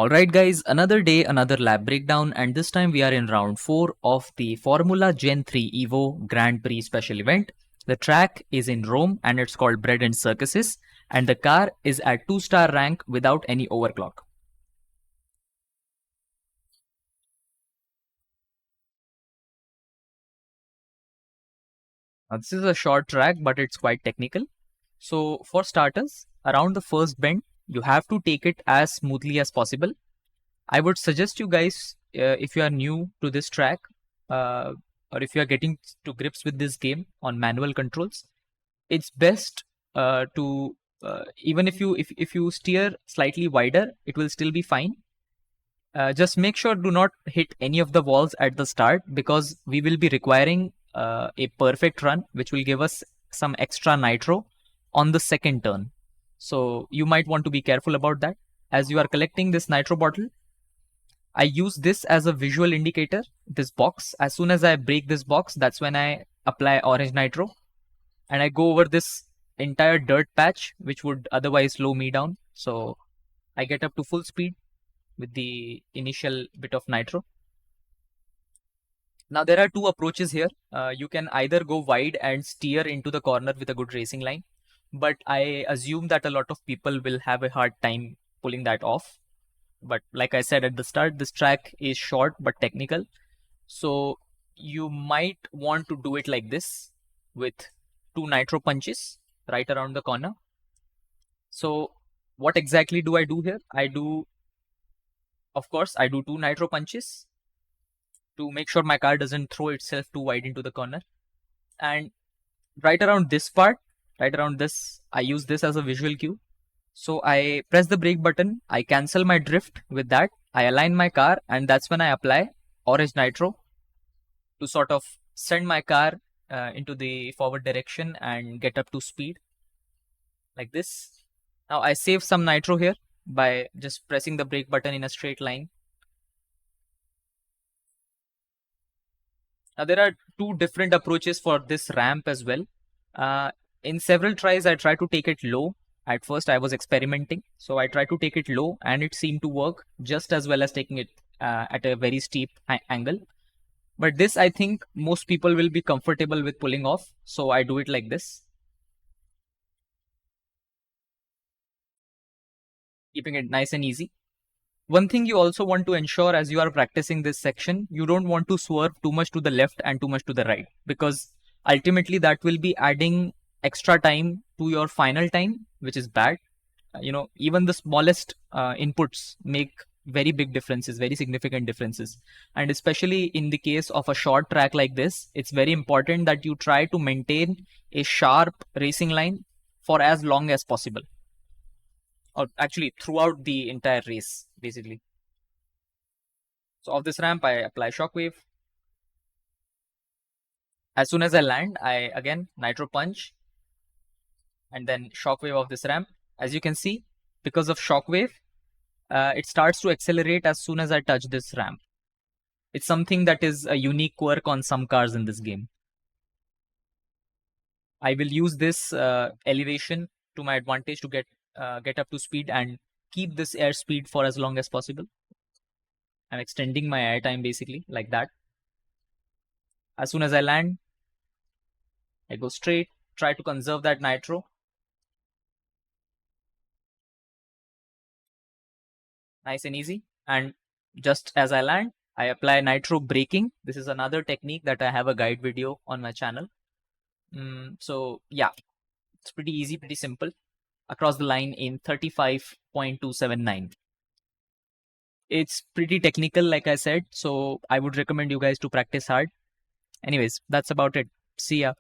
Alright guys, another day, another lab breakdown, and this time we are in round 4 of the Formula Gen 3 Evo Grand Prix special event. The track is in Rome and it's called Bread and Circuses, and the car is at 2-star rank without any overclock. Now, this is a short track but it's quite technical. So for starters, around the first bend, you have to take it as smoothly as possible. I would suggest you guys, if you are new to this track, uh, or if you are getting to grips with this game on manual controls, it's best to even if you steer slightly wider, it will still be fine. Just make sure do not hit any of the walls at the start, because we will be requiring a perfect run, which will give us some extra nitro on the second turn. So you might want to be careful about that. As you are collecting this nitro bottle, I use this as a visual indicator, this box. As soon as I break this box, that's when I apply orange nitro. And I go over this entire dirt patch, which would otherwise slow me down. So I get up to full speed with the initial bit of nitro. Now there are two approaches here. You can either go wide and steer into the corner with a good racing line, but I assume that a lot of people will have a hard time pulling that off. But like I said at the start, this track is short but technical. So you might want to do it like this with 2 nitro punches right around the corner. So what exactly do I do here? Of course, I do 2 nitro punches to make sure my car doesn't throw itself too wide into the corner. And right around this part, right around this, I use this as a visual cue. So I press the brake button, I cancel my drift with that, I align my car, and that's when I apply orange nitro to sort of send my car into the forward direction and get up to speed like this. Now I save some nitro here by just pressing the brake button in a straight line. Now there are two different approaches for this ramp as well. In several tries, I try to take it low. At first, I was experimenting, so I tried to take it low, and it seemed to work just as well as taking it at a very steep angle. But this, I think, most people will be comfortable with pulling off, so I do it like this, keeping it nice and easy. One thing you also want to ensure as you are practicing this section, you don't want to swerve too much to the left and too much to the right, because ultimately that will be adding extra time to your final time, which is bad. Even the smallest inputs make very big differences, very significant differences. And especially in the case of a short track like this, it's very important that you try to maintain a sharp racing line for as long as possible, or actually throughout the entire race, basically. So off this ramp, I apply shockwave. As soon as I land, I again nitro punch and then shockwave of this ramp. As you can see, because of shockwave, it starts to accelerate as soon as I touch this ramp. It's something that is a unique quirk on some cars in this game. I will use this elevation to my advantage to get up to speed and keep this airspeed for as long as possible. I'm extending my air time basically like that. As soon as I land, I go straight, try to conserve that nitro. Nice and easy. And just as I land, I apply nitro braking. This is another technique that I have a guide video on my channel. So yeah, it's pretty easy, pretty simple. Across the line in 35.279. It's pretty technical, like I said, so I would recommend you guys to practice hard. Anyways, that's about it. See ya.